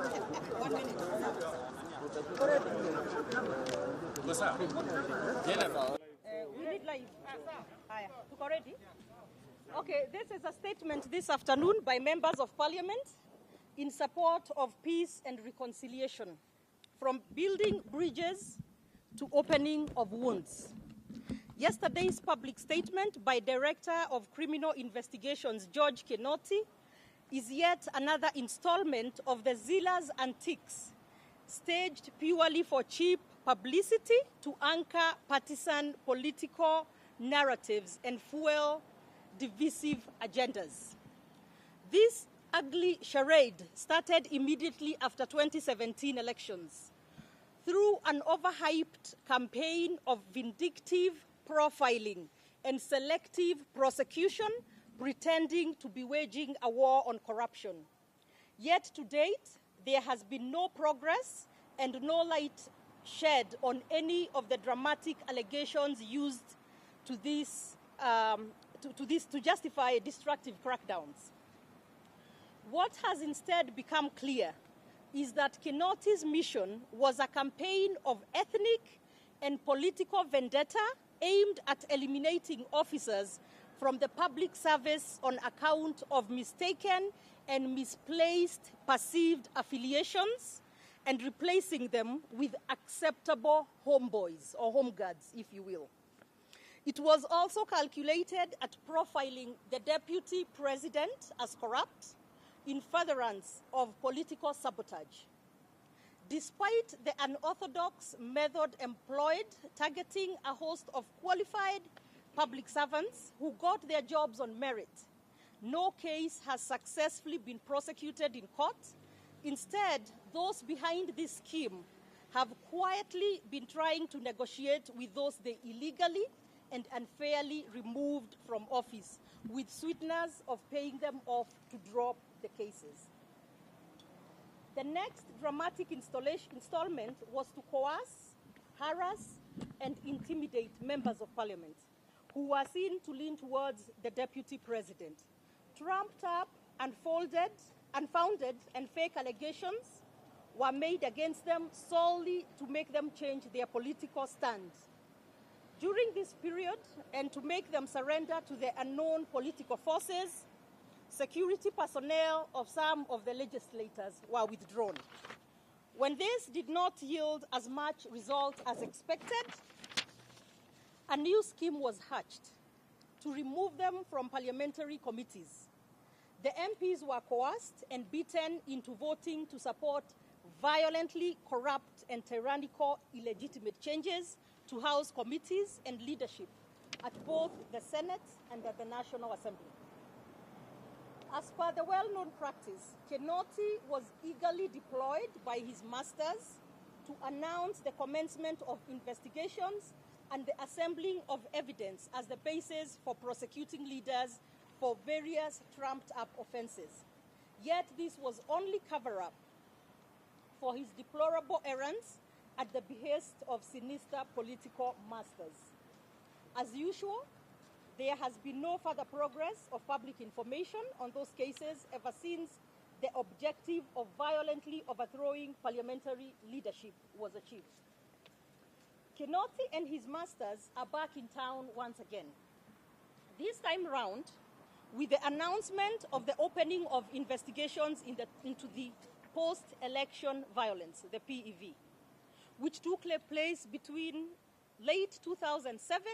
1 minute. We need live. Tuko ready? Okay, this is a statement this afternoon by members of parliament in support of peace and reconciliation, from building bridges to opening of wounds. Yesterday's public statement by Director of Criminal Investigations, George Kinoti, is yet another installment of the zealous antics staged purely for cheap publicity to anchor partisan political narratives and fuel divisive agendas. This ugly charade started immediately after 2017 elections through an overhyped campaign of vindictive profiling and selective prosecution, pretending to be waging a war on corruption. Yet to date, there has been no progress and no light shed on any of the dramatic allegations used to justify destructive crackdowns. What has instead become clear is that Kinoti's mission was a campaign of ethnic and political vendetta aimed at eliminating officers from the public service on account of mistaken and misplaced perceived affiliations and replacing them with acceptable homeboys or home guards, if you will. It was also calculated at profiling the deputy president as corrupt in furtherance of political sabotage. Despite the unorthodox method employed targeting a host of qualified public servants who got their jobs on merit, no case has successfully been prosecuted in court. Instead, those behind this scheme have quietly been trying to negotiate with those they illegally and unfairly removed from office, with sweeteners of paying them off to drop the cases. The next dramatic installment was to coerce, harass, and intimidate members of parliament who were seen to lean towards the deputy president. Trumped up, unfounded, and fake allegations were made against them solely to make them change their political stand. During this period, and to make them surrender to the unknown political forces, security personnel of some of the legislators were withdrawn. When this did not yield as much result as expected, a new scheme was hatched to remove them from parliamentary committees. The MPs were coerced and beaten into voting to support violently corrupt and tyrannical illegitimate changes to House committees and leadership at both the Senate and at the National Assembly. As per the well-known practice, Kinoti was eagerly deployed by his masters to announce the commencement of investigations and the assembling of evidence as the basis for prosecuting leaders for various trumped-up offenses. Yet this was only cover-up for his deplorable errands at the behest of sinister political masters. As usual, there has been no further progress of public information on those cases ever since the objective of violently overthrowing parliamentary leadership was achieved. Kinoti and his masters are back in town once again. This time round, with the announcement of the opening of investigations into the post-election violence, the PEV, which took place between late 2007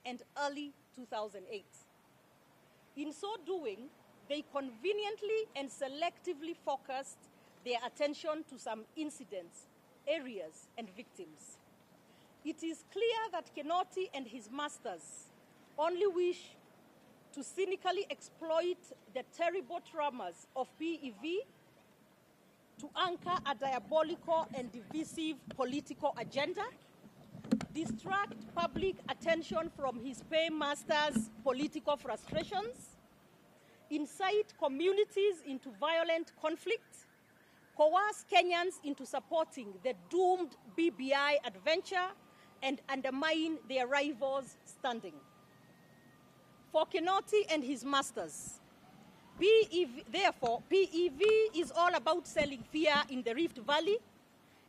and early 2008. In so doing, they conveniently and selectively focused their attention to some incidents, areas, and victims. It is clear that Kinoti and his masters only wish to cynically exploit the terrible traumas of PEV to anchor a diabolical and divisive political agenda, distract public attention from his paymasters' political frustrations, incite communities into violent conflict, coerce Kenyans into supporting the doomed BBI adventure, and undermine their rivals' standing. For Kinoti and his masters, Therefore, PEV is all about selling fear in the Rift Valley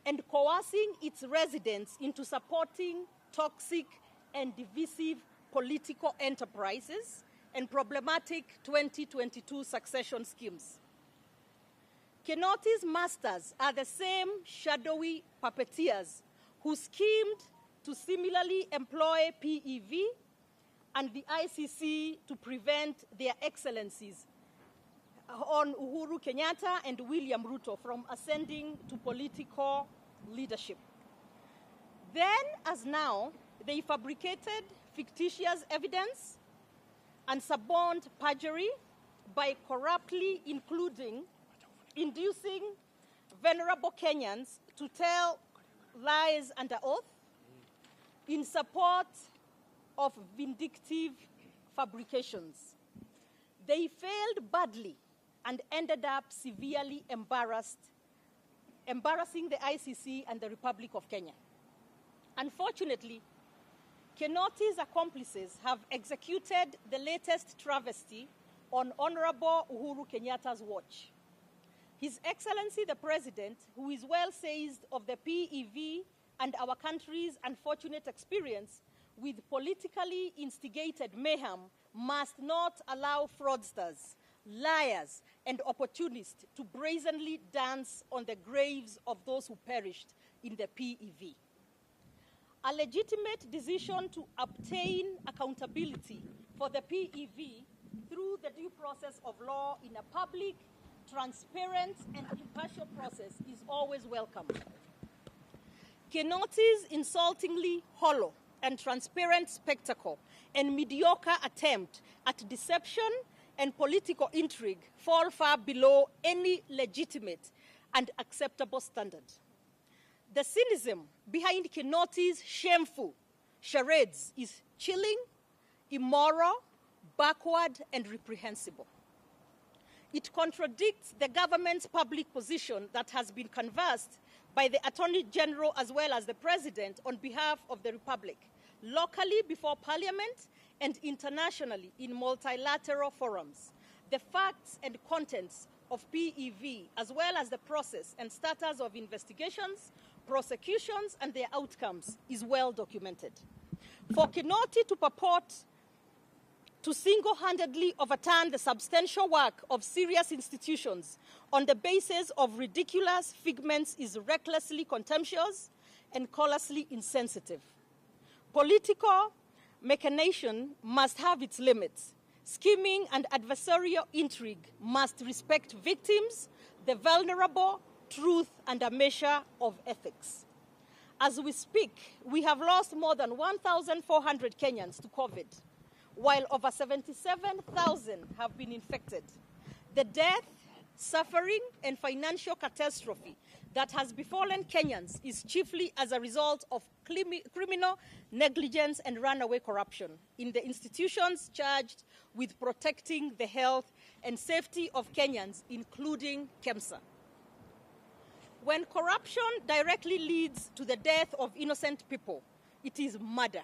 and coercing its residents into supporting toxic and divisive political enterprises and problematic 2022 succession schemes. Kinoti's masters are the same shadowy puppeteers who schemed to similarly employ PEV and the ICC to prevent their excellencies on Uhuru Kenyatta and William Ruto from ascending to political leadership. Then, as now, they fabricated fictitious evidence and suborned perjury by corruptly inducing venerable Kenyans to tell lies under oath in support of vindictive fabrications. They failed badly and ended up severely embarrassing the ICC and the Republic of Kenya. Unfortunately, Kinoti's accomplices have executed the latest travesty on Honorable Uhuru Kenyatta's watch. His Excellency the President, who is well seized of the PEV and our country's unfortunate experience with politically instigated mayhem, must not allow fraudsters, liars, and opportunists to brazenly dance on the graves of those who perished in the PEV. A legitimate decision to obtain accountability for the PEV through the due process of law in a public, transparent, and impartial process is always welcome. Kinoti's insultingly hollow and transparent spectacle and mediocre attempt at deception and political intrigue fall far below any legitimate and acceptable standard. The cynicism behind Kinoti's shameful charades is chilling, immoral, backward, and reprehensible. It contradicts the government's public position that has been canvassed by the Attorney General as well as the President on behalf of the Republic, locally before Parliament and internationally in multilateral forums. The facts and contents of PEV, as well as the process and status of investigations, prosecutions, and their outcomes, is well documented. For Kinoti to purport to single-handedly overturn the substantial work of serious institutions on the basis of ridiculous figments is recklessly contemptuous and callously insensitive. Political machination must have its limits. Scheming and adversarial intrigue must respect victims, the vulnerable, truth, and a measure of ethics. As we speak, we have lost more than 1,400 Kenyans to COVID, while over 77,000 have been infected. The death, suffering, and financial catastrophe that has befallen Kenyans is chiefly as a result of criminal negligence and runaway corruption in the institutions charged with protecting the health and safety of Kenyans, including KEMSA. When corruption directly leads to the death of innocent people, it is murder.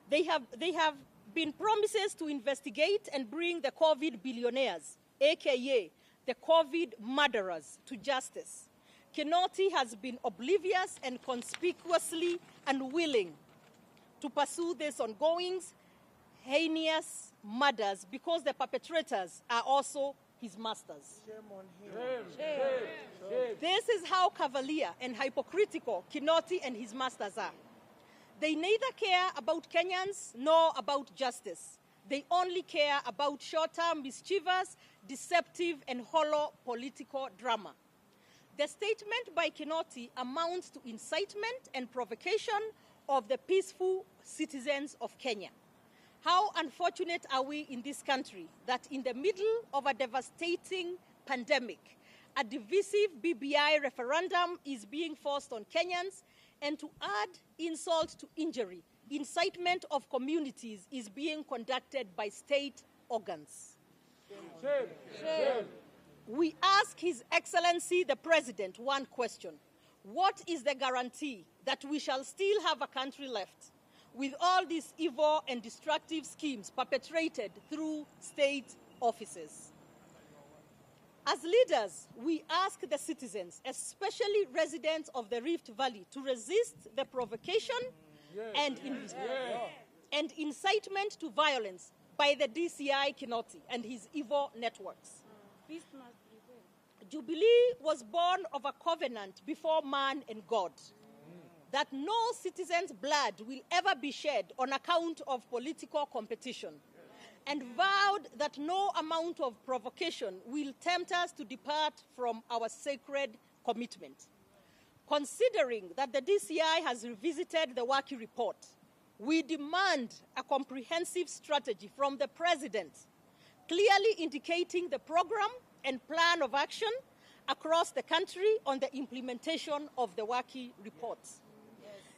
They have been promises to investigate and bring the COVID billionaires, aka the COVID murderers, to justice. Kinoti has been oblivious and conspicuously unwilling to pursue these ongoing heinous murders because the perpetrators are also his masters. Shame. This is how cavalier and hypocritical Kinoti and his masters are. They neither care about Kenyans nor about justice. They only care about short-term mischievous, deceptive, and hollow political drama. The statement by Kinoti amounts to incitement and provocation of the peaceful citizens of Kenya. How unfortunate are we in this country that in the middle of a devastating pandemic, a divisive BBI referendum is being forced on Kenyans, and to add insult to injury, incitement of communities is being conducted by state organs. Shame. We ask His Excellency the President one question. What is the guarantee that we shall still have a country left with all these evil and destructive schemes perpetrated through state offices. As leaders, we ask the citizens, especially residents of the Rift Valley, to resist the provocation and incitement to violence by the DCI Kinoti and his evil networks. Jubilee was born of a covenant before man and God, that no citizen's blood will ever be shed on account of political competition, and vowed that no amount of provocation will tempt us to depart from our sacred commitment. Considering that the DCI has revisited the Waki report, we demand a comprehensive strategy from the President, clearly indicating the program and plan of action across the country on the implementation of the Waki reports.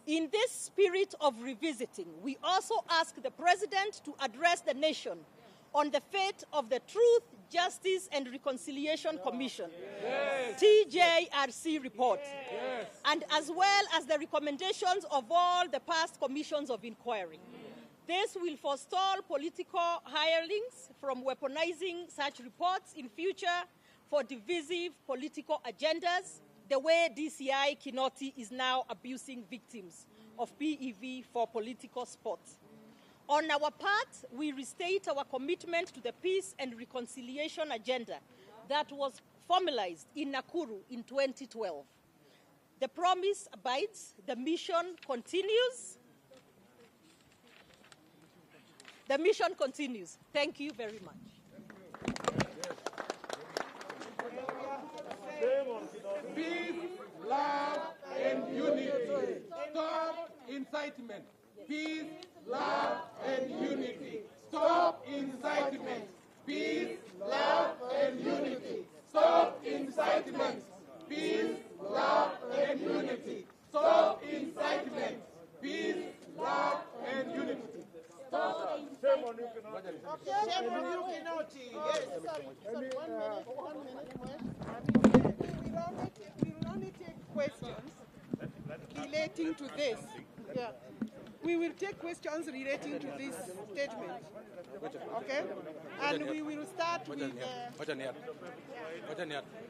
In this spirit of revisiting, we also ask the President to address the nation on the fate of the Truth, Justice and Reconciliation Commission, TJRC report, and as well as the recommendations of all the past commissions of inquiry. This will forestall political hirelings from weaponizing such reports in future for divisive political agendas, the way DCI Kinoti is now abusing victims of PEV for political sport. On our part, we restate our commitment to the peace and reconciliation agenda that was formalized in Nakuru in 2012. The promise abides, the mission continues. The mission continues. Thank you very much. Peace, love, and unity. Stop incitement. Peace, love, and unity. Stop incitement. Peace, love, and unity. Stop incitement. Peace, love, and unity. Stop incitement. Peace, love, and unity. Stop incitement. Shame on you, Kinoti. Yes. Sorry, 1 minute. We will only take questions relating to this. Yeah. We will take questions relating to this statement. Okay? And we will start with...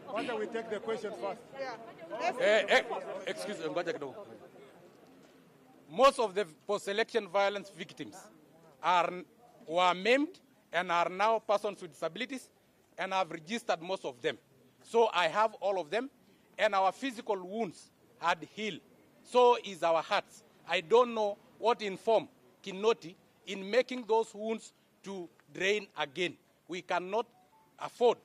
Why don't we take the question first? Yeah. Excuse me. Most of the post-election violence victims were maimed and are now persons with disabilities, and I've registered most of them. So I have all of them, and our physical wounds had healed. So is our hearts. I don't know what informed Kinoti in making those wounds to drain again. We cannot afford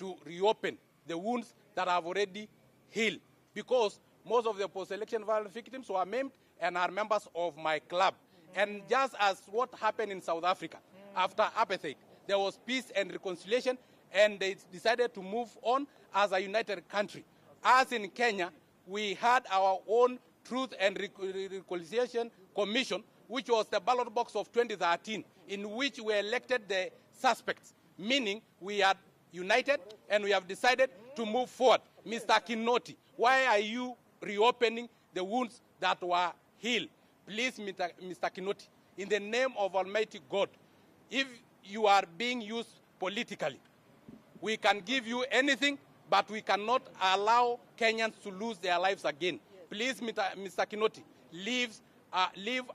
to reopen the wounds that have already healed, because most of the post-election violence victims were maimed and are members of my club. And just as what happened in South Africa, after apartheid, there was peace and reconciliation, and they decided to move on as a united country. As in Kenya, we had our own Truth and Reconciliation Commission, which was the ballot box of 2013, in which we elected the suspects, meaning we are united and we have decided to move forward. Mr. Kinoti, why are you reopening the wounds that were healed? Please, Mr. Kinoti, in the name of Almighty God, if you are being used politically, we can give you anything, but we cannot allow Kenyans to lose their lives again. Please, Mr. Kinoti, leave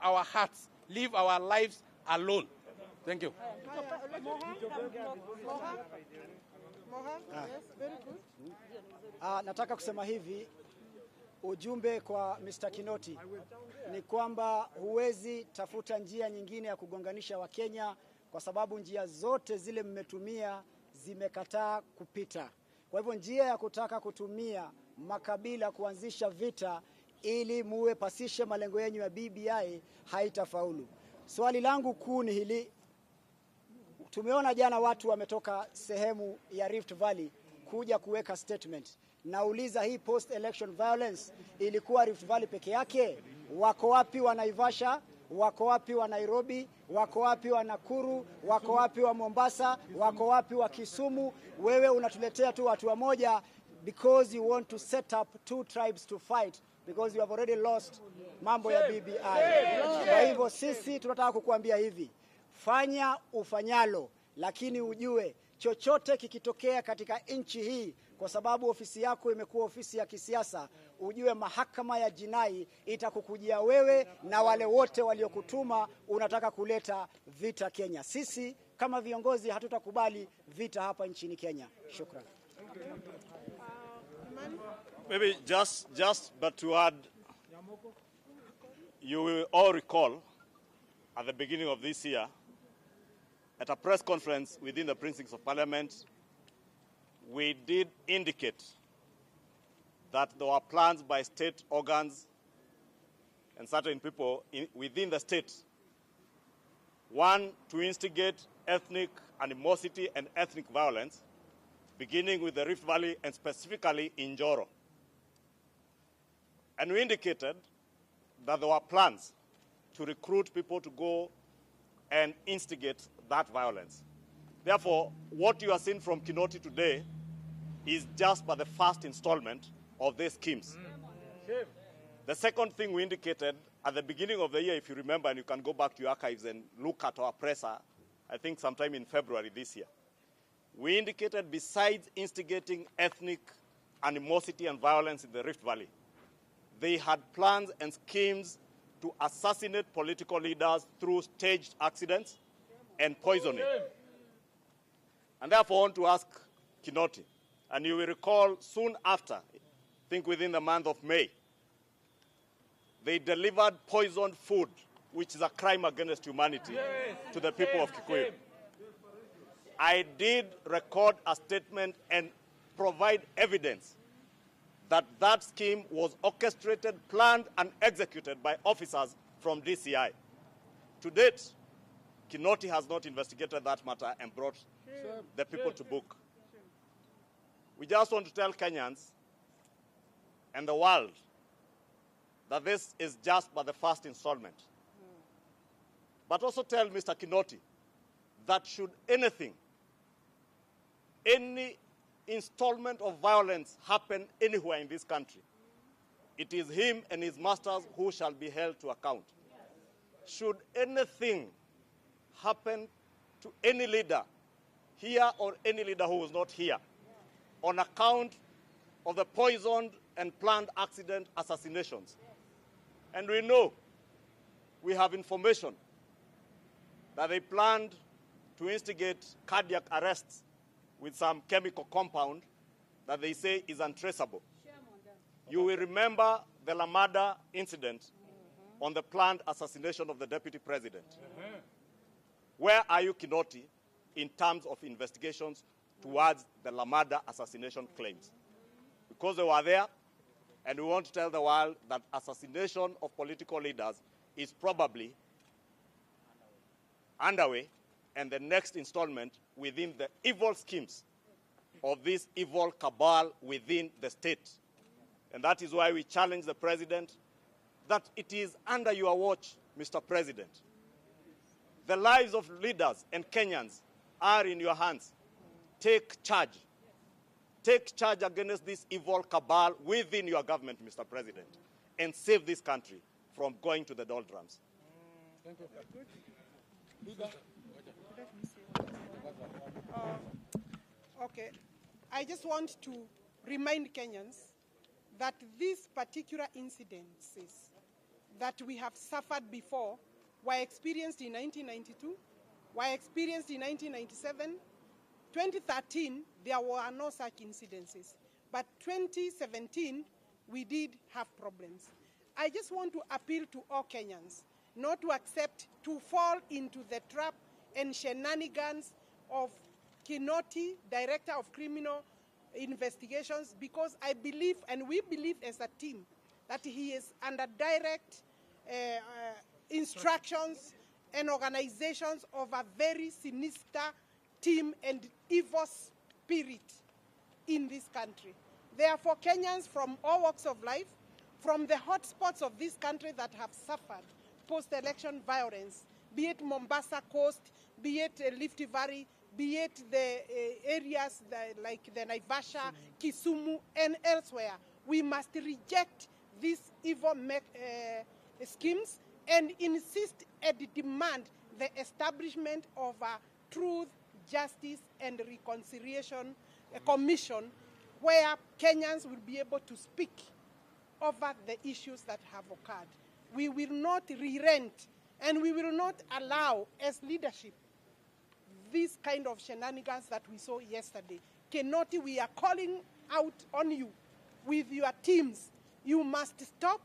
our hearts, leave our lives alone. Thank you. Yes, very good. Nataka kusema hivi, ujumbe kwa Mr. Kinoti ni kwamba huwezi tafuta njia nyingine ya kugonganisha Wakenya, kwa sababu njia zote zile mmetumia zimekataa kupita. Kwa hivyo njia ya kutaka kutumia makabila kuanzisha vita ili muwe pasishe malengo yenu ya BBI haitafaulu. Swali langu kuu ni hili. Tumeona jana watu wametoka sehemu ya Rift Valley kuja kuweka statement. Nauliza, hii post election violence ilikuwa Rift Valley peke yake? Wako wapi wa Naivasha? Wako wapi wa Nairobi? Wako wapi wa Nakuru? Wako wapi wa Mombasa? Wako wapi wa Kisumu? Wewe unatuletea tu watu wa moja because you want to set up two tribes to fight, because you have already lost mambo ya BBI. Kwa hivyo sisi tunataka kukuambia hivi, fanya ufanyalo, lakini ujue chochote kikitokea katika nchi hii, kwa sababu ofisi yako imekuwa ofisi ya kisiasa, ujue mahakama ya jinai itakukujia wewe na wale wote waliokutuma unataka kuleta vita Kenya. Sisi kama viongozi hatutakubali vita hapa nchini Kenya. Shukran. Maybe just but to add, you will all recall at the beginning of this year, at a press conference within the precincts of Parliament, we did indicate that there were plans by state organs and certain people within the state, one, to instigate ethnic animosity and ethnic violence, beginning with the Rift Valley and specifically in Njoro. And we indicated that there were plans to recruit people to go and instigate that violence. Therefore, what you are seeing from Kinoti today is just but the first installment of these schemes. The second thing we indicated at the beginning of the year, if you remember, and you can go back to your archives and look at our presser, I think sometime in February this year, we indicated besides instigating ethnic animosity and violence in the Rift Valley, they had plans and schemes to assassinate political leaders through staged accidents and poisoning. And therefore, I want to ask Kinoti, and you will recall soon after, I think within the month of May, they delivered poisoned food, which is a crime against humanity, to the people of Kikuyu. I did record a statement and provide evidence that that scheme was orchestrated, planned, and executed by officers from DCI. To date, Kinoti has not investigated that matter and brought the people to book. We just want to tell Kenyans and the world that this is just but the first installment. But also tell Mr. Kinoti that should anything, any installment of violence happen anywhere in this country, it is him and his masters who shall be held to account. Should anything happen to any leader here or any leader who is not here on account of the poisoned and planned accident assassinations, and we know, we have information that they planned to instigate cardiac arrests with some chemical compound that they say is untraceable. You will remember the Lamada incident on the planned assassination of the deputy president. Where are you, Kinoti, in terms of investigations towards the Lamada assassination claims? Because they were there, and we want to tell the world that assassination of political leaders is probably underway, and the next installment within the evil schemes of this evil cabal within the state. And that is why we challenge the president that it is under your watch, Mr. President. The lives of leaders and Kenyans are in your hands. Take charge. Take charge against this evil cabal within your government, Mr. President, and save this country from going to the doldrums. Thank you. Okay, I just want to remind Kenyans that these particular incidences that we have suffered before were experienced in 1992, were experienced in 1997, 2013, there were no such incidences. But 2017, we did have problems. I just want to appeal to all Kenyans not to accept to fall into the trap and shenanigans of Kinoti, Director of Criminal Investigations, because I believe, and we believe as a team, that he is under direct instructions and organizations of a very sinister team and evil spirit in this country. Therefore, Kenyans from all walks of life, from the hotspots of this country that have suffered post-election violence, be it Mombasa Coast, be it Rift Valley, be it the areas like the Naivasha, Kisumu, and elsewhere, we must reject these evil schemes and insist and demand the establishment of a truth, Justice and Reconciliation Commission, where Kenyans will be able to speak over the issues that have occurred. We will not re-rent, and we will not allow, as leadership, this kind of shenanigans that we saw yesterday. Kinoti, we are calling out on you with your teams. You must stop.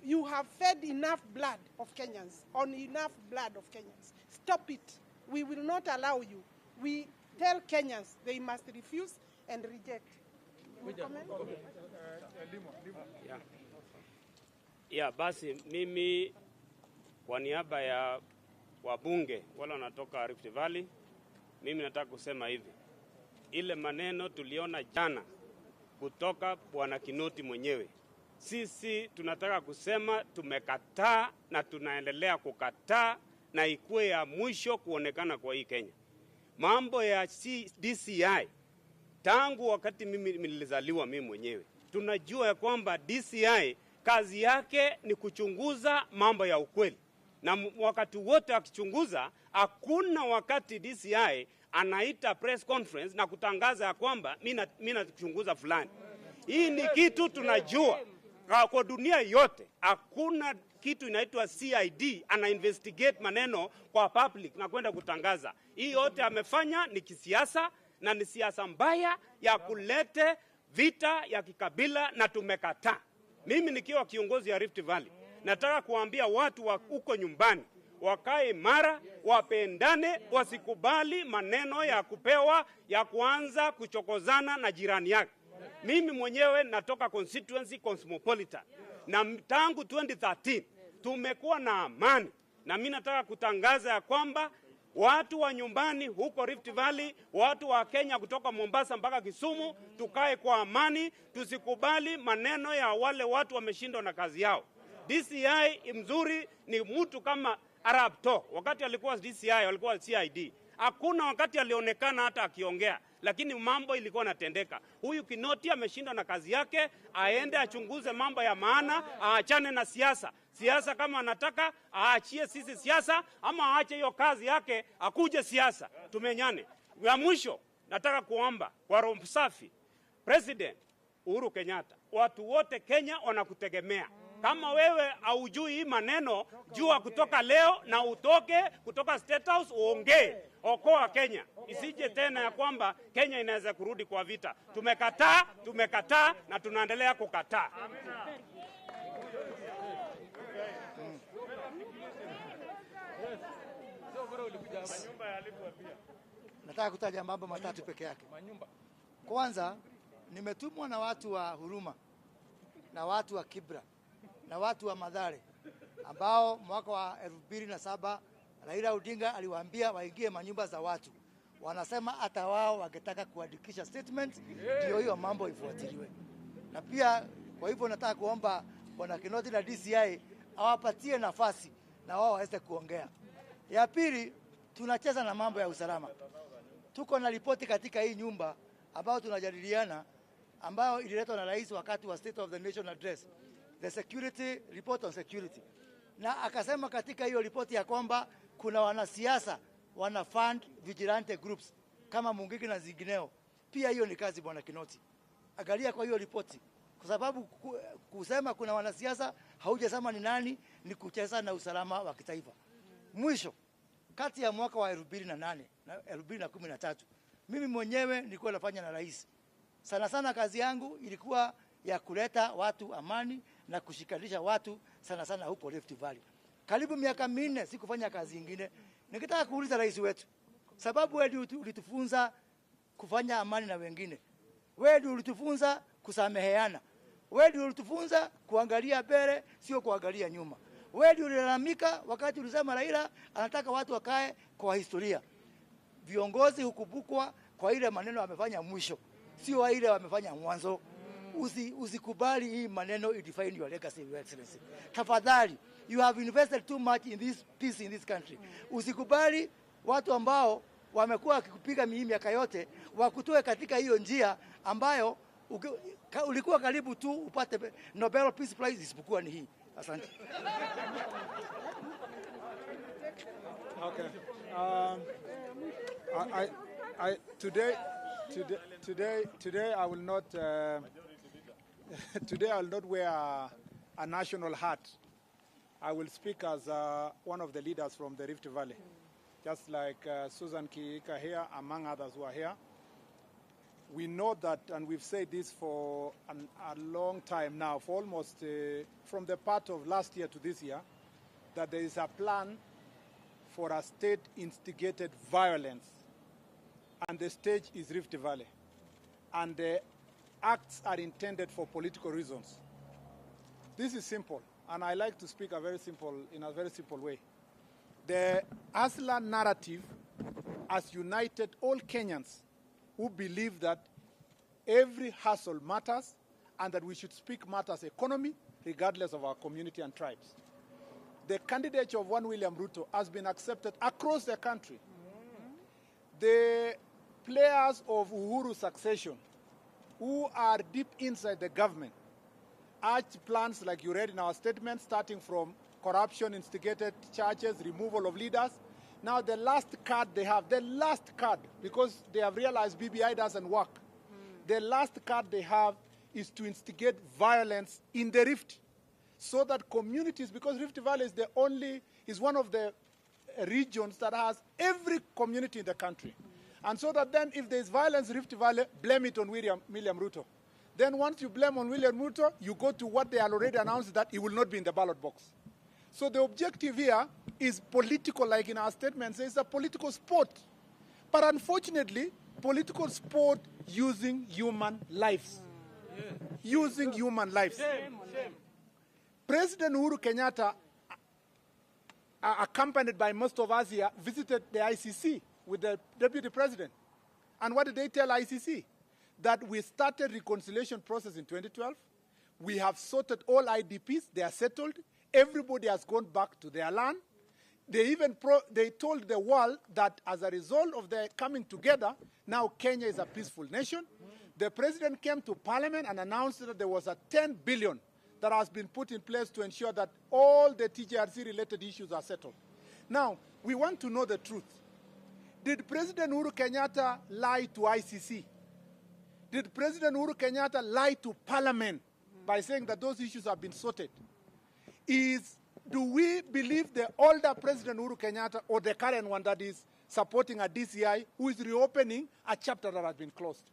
You have fed enough blood of Kenyans, on enough blood of Kenyans. Stop it. We will not allow you. We tell Kenyans they must refuse and reject. Yeah, basi mimi kwa niaba ya wabunge wala wanatoka Rift Valley, mimi nataka kusema hivi. Ile maneno tuliona jana kutoka Bwana Kinoti mwenyewe, sisi tunataka kusema tumekataa na tunaendelea kukataa, na ikuwe ya mwisho kuonekana kwa hii Kenya. Mambo ya DCI, tangu wakati mimi nilizaliwa mimi mwenyewe, tunajua ya kwamba DCI kazi yake ni kuchunguza mambo ya ukweli. Na wakati wote akichunguza, hakuna wakati DCI anaita press conference na kutangaza ya kwamba mimi nachunguza fulani. Hii ni kitu tunajua. Kwa dunia yote hakuna kitu inaitwa CID ana investigate maneno kwa public na kwenda kutangaza. Hii yote amefanya ni kisiasa, na ni siasa mbaya ya kulete vita ya kikabila, na tumekataa. Mimi nikiwa kiongozi ya Rift Valley, nataka kuambia watu wa huko nyumbani wakae mara, wapendane, wasikubali maneno ya kupewa ya kuanza kuchokozana na jirani yake. Mimi mwenyewe natoka constituency Cosmopolitan, na tangu 2013 tumekuwa na amani, na mimi nataka kutangaza ya kwamba watu wa nyumbani huko Rift Valley, watu wa Kenya kutoka Mombasa mpaka Kisumu, tukae kwa amani, tusikubali maneno ya wale watu wameshindwa na kazi yao. DCI mzuri ni mtu kama Arab Talk. Wakati alikuwa DCI, alikuwa CID. Hakuna wakati alionekana hata akiongea, lakini mambo ilikuwa natendeka. Huyu Kinoti ameshindwa na kazi yake, aende achunguze mambo ya maana, aachane na siasa. Siasa kama anataka, aachie sisi siasa, ama aache hiyo kazi yake, akuje siasa. Tumenyane. Ya mwisho, nataka kuomba kwa roho safi, President Uhuru Kenyatta, watu wote Kenya wanakutegemea. Kama wewe haujui hii maneno, jua kutoka leo na utoke kutoka State House uongee. Okoa Kenya. Isije tena ya kwamba Kenya inaweza kurudi kwa vita. Tumekataa na tunaendelea kukataa. Nataka kutaja mambo matatu peke yake. Kwanza, nimetumwa na watu wa Huruma na watu wa Kibra na watu wa Madhare ambao mwaka wa 2007 Raila Odinga aliwaambia waingie manyumba za watu. Wanasema hata wao wangetaka kuandikisha statement ndio hiyo mambo ifuatiliwe. Na pia kwa hivyo nataka kuomba Bwana Kinoti na DCI awapatie nafasi na wao waweze kuongea. Ya pili, tunacheza na mambo ya usalama. Tuko na ripoti katika hii nyumba ambao tunajadiliana, ambao ililetwa na rais wakati wa State of the Nation Address, the security report on security. Na akasema katika hiyo ripoti ya kwamba kuna wanasiasa wana fund vigilante groups kama Mungiki na zingineo. Pia hiyo ni kazi Bwana Kinoti. Angalia kwa hiyo ripoti, kwa sababu kusema kuna wanasiasa haujasema ni nani, ni kucheza na usalama wa kitaifa. Mwisho, kati ya mwaka wa 2008 na 2013 mimi mwenyewe nilikuwa nafanya na rais. Sana sana kazi yangu ilikuwa ya kuleta watu amani na kushikanisha watu sana sana huko Rift Valley. Karibu miaka 4 sikufanya kazi nyingine. Nikitaka kuuliza rais wetu, sababu wewe ulitufunza kufanya amani na wengine. Wewe ulitufunza kusameheana. Wewe ulitufunza kuangalia mbele sio kuangalia nyuma. Wewe ulilalamika wakati ulisema Raila anataka watu wakae kwa historia. Viongozi hukumbukwa kwa ile maneno wamefanya mwisho, sio ile wamefanya mwanzo. Usikubali hii maneno define your legacy, Your Excellency. Tafadhali, you have invested too much in this peace in this country. Usikubali watu ambao wamekuwa wakikupiga miaka yote wakutoe katika hiyo njia ambayo ulikuwa karibu tu upate Nobel Peace Prize isipokuwa ni hii. Asante. Okay. Today I will not. Today I will not wear a national hat. I will speak as one of the leaders from the Rift Valley, just like Susan Kihika here, among others who are here. We know that, and we've said this for a long time now, for almost from the part of last year to this year, that there is a plan for a state-instigated violence, and the stage is Rift Valley. And the acts are intended for political reasons. This is simple, and I like to speak in a very simple way. The Asla narrative has united all Kenyans who believe that every hustle matters and that we should speak matters economy regardless of our community and tribes. The candidature of one William Ruto has been accepted across the country. The players of Uhuru succession who are deep inside the government urge plans like you read in our statement, starting from corruption, instigated charges, removal of leaders. Now the last card they have, because they have realized BBI doesn't work, the last card they have is to instigate violence in the Rift, so that communities, because Rift Valley is one of the regions that has every community in the country. And so that then if there's violence in Rift Valley, blame it on William Ruto. Then once you blame on William Ruto, you go to what they already announced, that he will not be in the ballot box. So the objective here is political, like in our statement says, a political sport. But unfortunately, political sport using human lives. Using human lives. President Uhuru Kenyatta, accompanied by most of us here, visited the ICC with the deputy president. And what did they tell ICC? That we started reconciliation process in 2012. We have sorted all IDPs. They are settled. Everybody has gone back to their land. They told the world that as a result of their coming together, now Kenya is a peaceful nation. The president came to parliament and announced that there was a 10 billion that has been put in place to ensure that all the TJRC-related issues are settled. Now, we want to know the truth. Did President Uhuru Kenyatta lie to ICC? Did President Uhuru Kenyatta lie to Parliament by saying that those issues have been sorted? Do we believe the older President Uhuru Kenyatta or the current one that is supporting a DCI who is reopening a chapter that has been closed?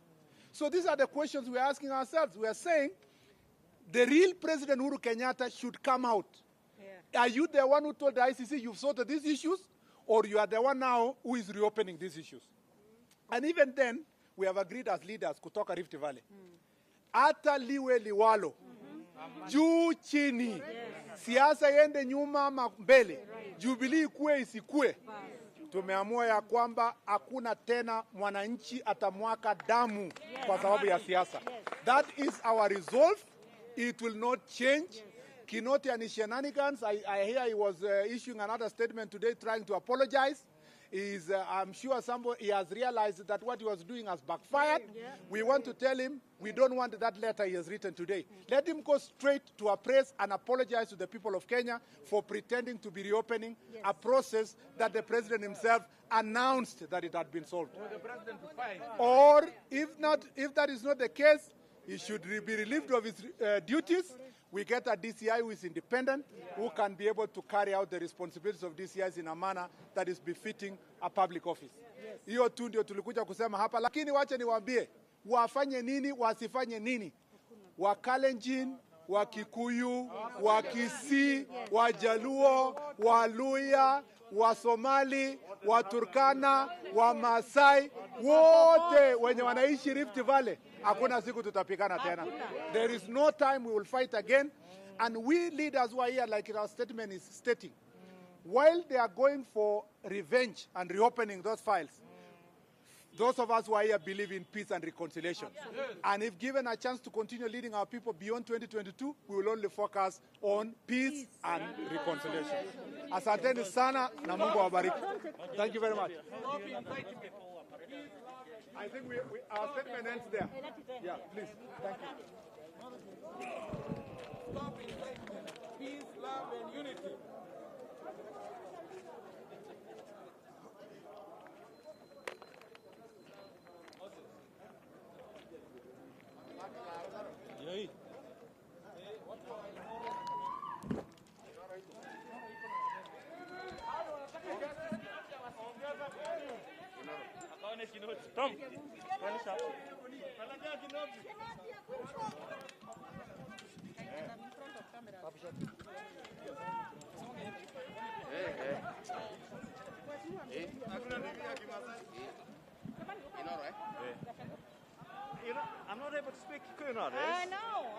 So these are the questions we are asking ourselves. We are saying the real President Uhuru Kenyatta should come out. Yeah. Are you the one who told the ICC you've sorted these issues, or you are the one now who is reopening these issues? And even then, we have agreed as leaders kutoka Rift Valley. Ata liwe liwalo. Juu chini. Siasa yende nyuma ama mbele. Jubilee ikue isikue. Tumeamua ya kwamba hakuna tena mwananchi atamwaka damu kwa sababu ya siasa. That is our resolve. It will not change. Kinoti and shenanigans. I hear he was issuing another statement today trying to apologize. I'm sure he has realized that what he was doing has backfired. We want to tell him we don't want that letter he has written today. Let him go straight to appraise and apologize to the people of Kenya for pretending to be reopening a process that the president himself announced that it had been solved. Or if that is not the case, he should be relieved of his duties. We get a DCI who is independent, who can be able to carry out the responsibilities of DCIs in a manner that is befitting a public office. Hiyo tu ndio tulikuja kusema hapa, lakini wacha niwaambie, wafanye nini, wasifanye nini. Wakalenjin, Wakikuyu, Wakisii, Wajaluo, Waluya, Wasomali, Waturkana, Wamasai, wote wenye wanaishi Rift Valley, hakuna siku tutapigana tena. There is no time we will fight again. And we leaders who are here, like our statement is stating, while they are going for revenge and reopening those files, those of us who are here believe in peace and reconciliation. And if given a chance to continue leading our people beyond 2022, we will only focus on peace and reconciliation. Asanteni sana na Mungu awabariki. Thank you very much. I think our statement ends there. Yeah, please. Thank you. Stop incitement, peace, love, and unity. I'm not able to speak Kuna. I know.